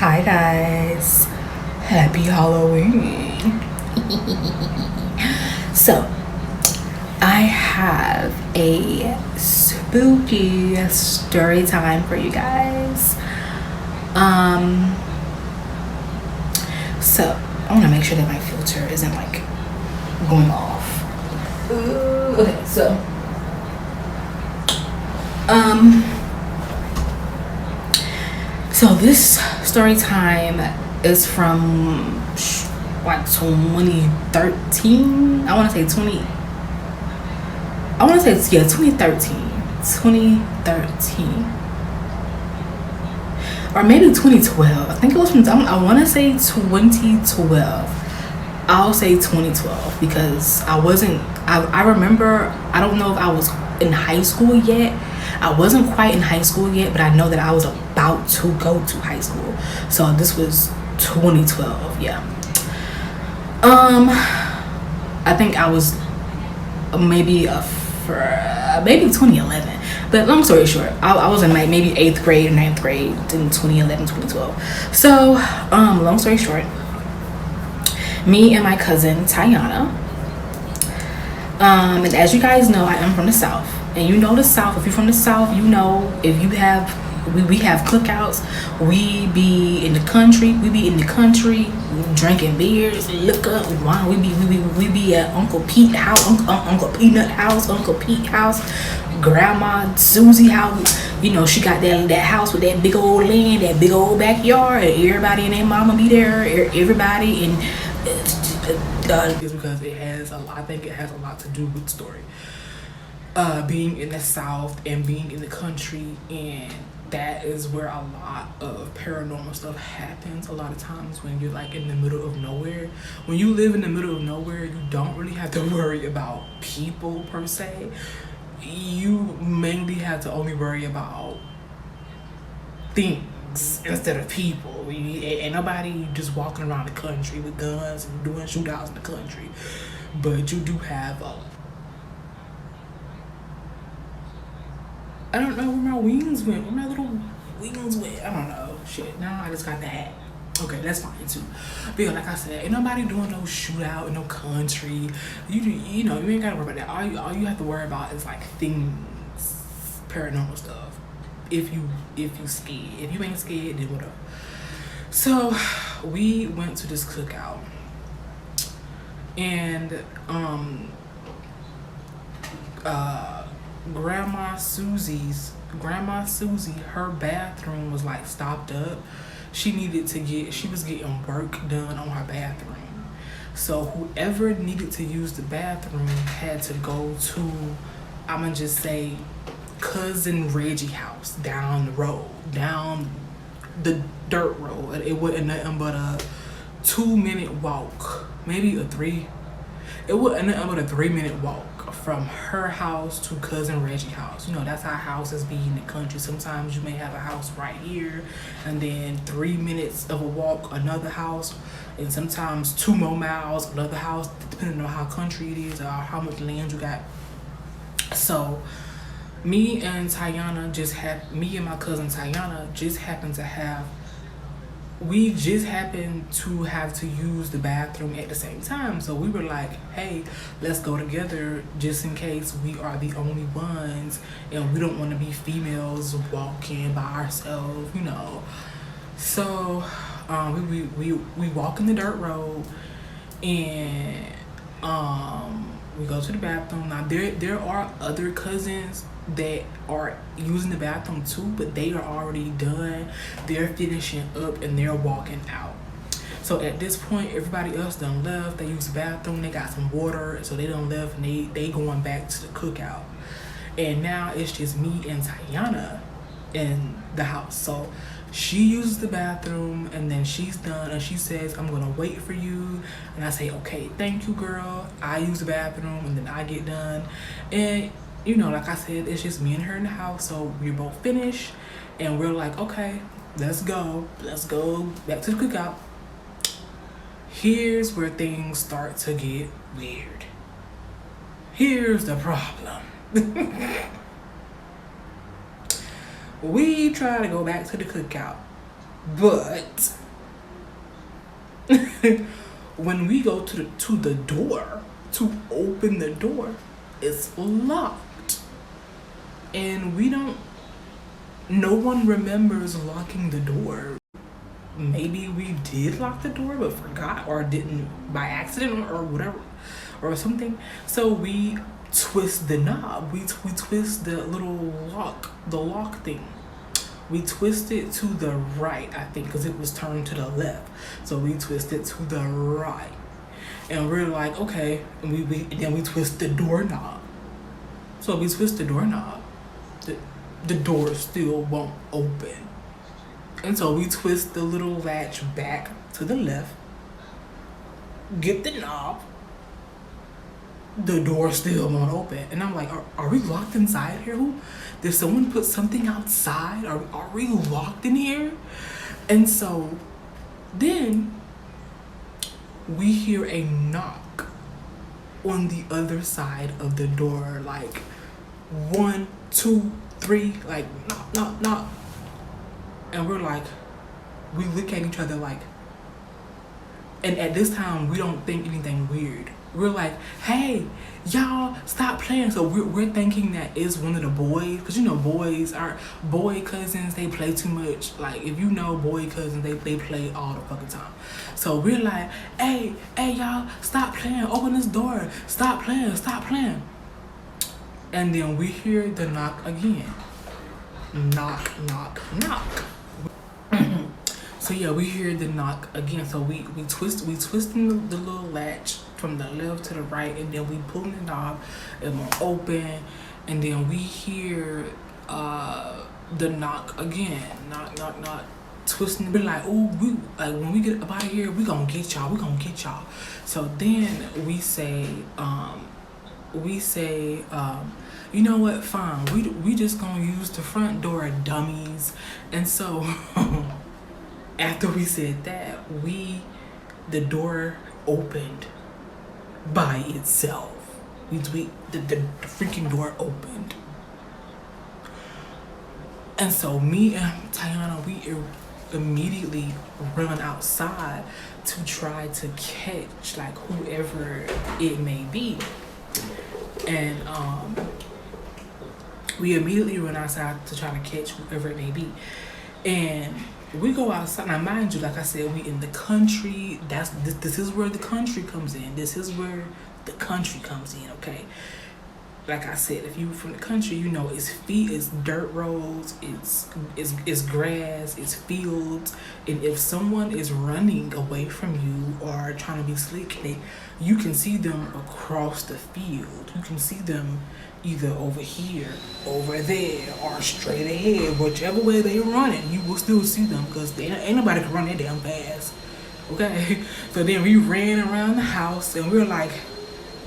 Hi guys, happy Halloween. So, I have a spooky story time for you guys. Um, so I want to make sure that my filter isn't like going off. Okay, um, so this story time is from like 2013. I want to say it's 2013. 2013. Or maybe 2012. I think it was from I want to say 2012. I'll say 2012 because I remember, I don't know if I was in high school yet. I wasn't quite in high school yet, but I know that I was about to go to high school. So this was 2012, yeah. I think I was maybe maybe 2011. But long story short, I was in like maybe 8th grade or 9th grade in 2011, 2012. So, long story short, me and my cousin Tiana, and as you guys know, I am from the South. And you know the South, if you're from the South, you know if you have, we have cookouts, we be in the country, drinking beers, liquor, wine. We be at Uncle Pete house, Uncle Peanut house, Uncle Pete house, Grandma Susie house. You know, she got that house with that big old land, that big old backyard, and everybody and their mama be there, everybody. And it's because it has I think it has a lot to do with the story. Being in the South and being in the country, and that is where a lot of paranormal stuff happens. A lot of times when you're like in the middle of nowhere, when you live in the middle of nowhere, you don't really have to worry about people per se. You mainly have to only worry about things instead of people. Ain't nobody just walking around the country with guns and doing shootouts in the country, but you do have I don't know where my wings went. Where my little wings went. I don't know. Shit. Now I just got the hat. Okay, that's fine too. But yeah, like I said, ain't nobody doing no shootout in no country. You know, you ain't gotta worry about that. All you have to worry about is like things, paranormal stuff. If you scared. If you ain't scared, then whatever. So we went to this cookout, and Grandma Susie, her bathroom was like stopped up. She was getting work done on her bathroom. So whoever needed to use the bathroom had to go to, I'ma just say, cousin Reggie house down the road, down the dirt road. It wasn't nothing but a 2-minute walk, maybe a 3. It wasn't nothing but a 3-minute walk from her house to cousin Reggie's house. You know, that's how houses be in the country. Sometimes you may have a house right here, and then 3 minutes of a walk, another house, and sometimes 2 more miles, another house, depending on how country it is or how much land you got. So me and my cousin Tiana just happened to have to use the bathroom at the same time. So we were like, hey, let's go together just in case we are the only ones and we don't want to be females walking by ourselves, you know. So we walk in the dirt road, and we go to the bathroom. Now there are other cousins that are using the bathroom too, but they are already done. They're finishing up and they're walking out. So at this point, everybody else done left. They used the bathroom, they got some water, so they done left, and they going back to the cookout. And now it's just me and Tiana in the house. So she uses the bathroom, and then she's done, and she says, I'm gonna wait for you. And I say, okay, thank you, girl. I use the bathroom, and then I get done. And you know, like I said, it's just me and her in the house. So we're both finished, and we're like, okay, let's go back to the cookout. Here's where things start to get weird. Here's the problem. We try to go back to the cookout. But when we go to the door to open the door, it's locked, and no one remembers locking the door. Maybe we did lock the door but forgot, or didn't by accident, or whatever, or something. So we twist the knob. We twist the little lock thing. We twist it to the right, I think, because it was turned to the left. So we twist it to the right, and we're like, okay. And then we twist the doorknob. So we twist the doorknob. The door still won't open. And so we twist the little latch back to the left, get the knob, the door still won't open. And I'm like, are we locked inside here? Did someone put something outside? Are we locked in here? And so then we hear a knock on the other side of the door, like 1, 2, 3, like knock, knock, knock. And we're like, we look at each other like, and at this time we don't think anything weird. We're like, hey, y'all, stop playing. So we're thinking that it's one of the boys, because you know boys are boy cousins, they play too much. Like, if you know boy cousins, they play all the fucking time. So we're like, hey y'all, stop playing, open this door, stop playing. And then we hear the knock again. Knock, knock, knock. So yeah, we hear the knock again. So we twisting the little latch from the left to the right, and then we pulling the knob, it won't open, and then we hear the knock again. Knock, knock, knock. Twisting. We're like, oh, when we get up out of here, we gonna get y'all. So then we say, you know what, fine, we just gonna use the front door, dummies. And so after we said that, the door opened by itself. The freaking door opened. And so me and Tiana, we immediately run outside to try to catch like whoever it may be. And we immediately run outside to try to catch whoever it may be. And we go outside. Now, mind you, like I said, we in the country. This is where the country comes in. Okay? Like I said, if you from the country, you know it's dirt roads, it's grass, it's fields, and if someone is running away from you or trying to be slick, you can see them across the field. You can see them either over here, over there, or straight ahead. Whichever way they're running, you will still see them, because ain't nobody can run that damn fast. Okay? So then we ran around the house, and we were like,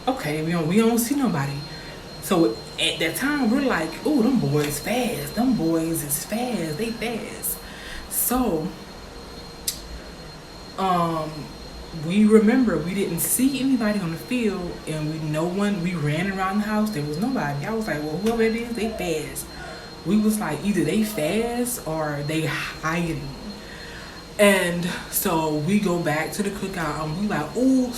okay, we don't see nobody. So at that time, we're like, oh, them boys fast. Them boys is fast. They fast. So, we remember we didn't see anybody on the field, and we ran around the house. There was nobody. I was like, well, whoever it is, they fast. We was like, either they fast or they hiding. And so we go back to the cookout, and we like, oh,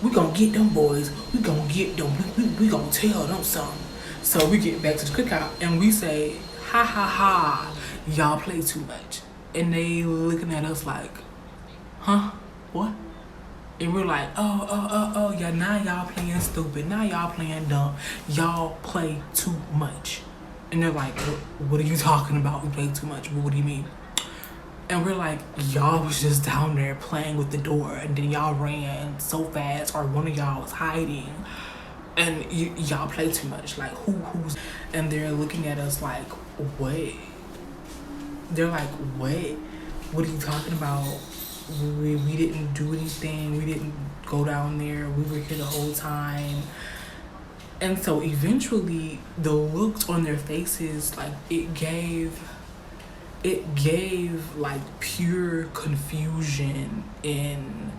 we gonna get them boys. We gonna get them. We gonna tell them something. So we get back to the cookout, and we say, ha ha ha, y'all play too much. And they looking at us like, huh? What? And we're like, oh, yeah, now y'all playing stupid. Now y'all playing dumb. Y'all play too much. And they're like, what are you talking about? We play too much. What do you mean? And we're like, y'all was just down there playing with the door, and then y'all ran so fast, or one of y'all was hiding, and y'all play too much. Like, who's? And they're looking at us like, what? They're like, what? What are you talking about? We didn't do anything. We didn't go down there. We were here the whole time. And so eventually, the looks on their faces, like, it gave like pure confusion, and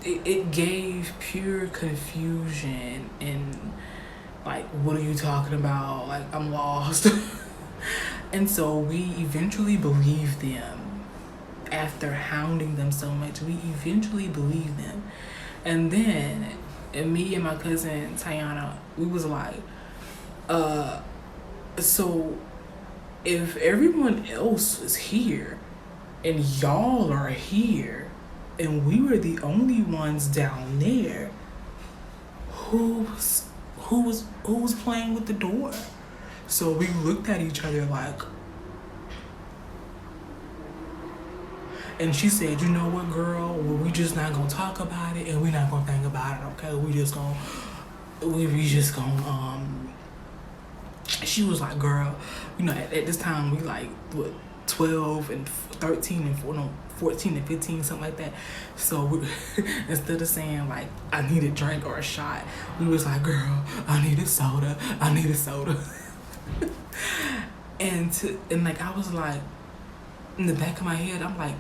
it gave pure confusion, and like, what are you talking about? Like, I'm lost. And so we eventually believed them. After hounding them so much, we eventually believed them. And then, and me and my cousin Tiana, we was like, so if everyone else was here and y'all are here and we were the only ones down there, who was playing with the door? So we looked at each other like, and she said, you know what, girl, well, we just not gonna talk about it and we not gonna think about it, okay? We just gonna she was like, girl, you know, at this time we like what 12 and 13 and 14 and 15, something like that. So we, instead of saying like I need a drink or a shot, we was like, girl, I need a soda. and like I was like, in the back of my head, I'm like,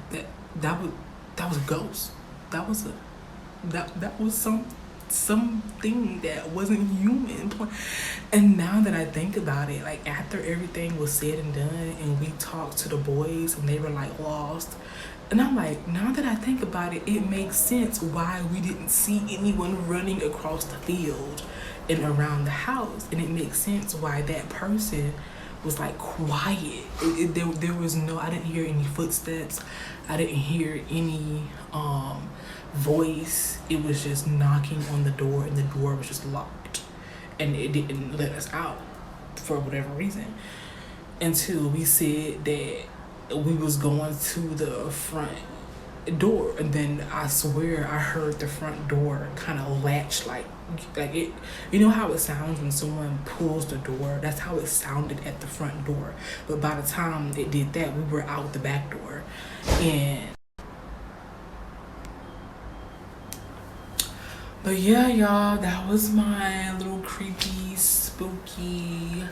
that was a ghost. That was something that wasn't human. And now that I think about it, like after everything was said and done and we talked to the boys and they were like lost, and I'm like, now that I think about it, it makes sense why we didn't see anyone running across the field and around the house. And it makes sense why that person was like quiet. There was no, I didn't hear any footsteps. I didn't hear any voice. It was just knocking on the door and the door was just locked. And it didn't let us out for whatever reason. Until we said that we was going to the front door, and then I swear I heard the front door kind of latch like it, you know how it sounds when someone pulls the door? That's how it sounded at the front door. But by the time it did that, we were out the back door. But yeah, y'all, that was my little creepy, spooky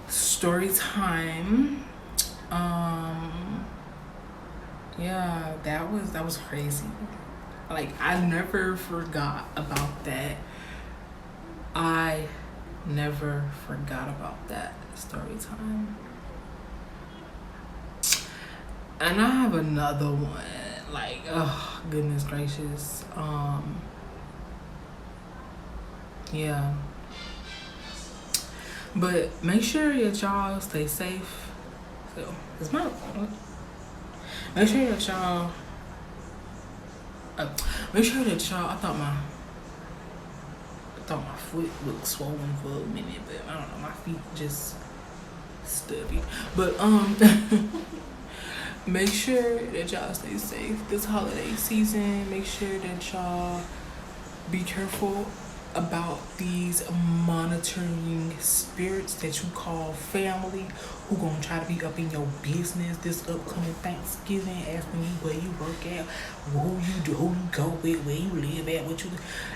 story time. Yeah, that was crazy. Like, I never forgot about that. I never forgot about that story time. And I have another one. Like, oh, goodness gracious. Yeah. But make sure that y'all stay safe. So, it's my make sure that y'all I thought my foot looked swollen for a minute, but I don't know, my feet just stubby. But make sure that y'all stay safe this holiday season. Make sure that y'all be careful about these monitoring spirits that you call family, who gonna try to be up in your business this upcoming Thanksgiving, asking you where you work at, who you go with, where you live at, what you,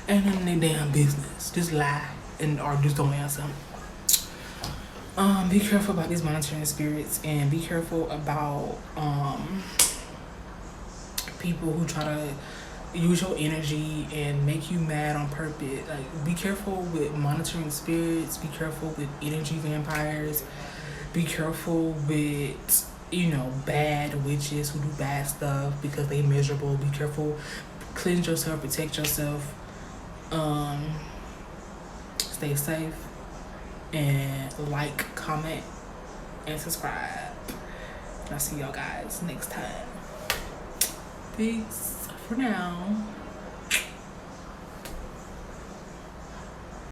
and none of their damn business. Just lie or just don't answer. Be careful about these monitoring spirits, and be careful about people who try to use your energy and make you mad on purpose. Like, be careful with monitoring spirits. Be careful with energy vampires. Be careful with, bad witches who do bad stuff because they miserable. Be careful. Cleanse yourself. Protect yourself. Stay safe. And like, comment, and subscribe. And I'll see y'all guys next time. Peace for now.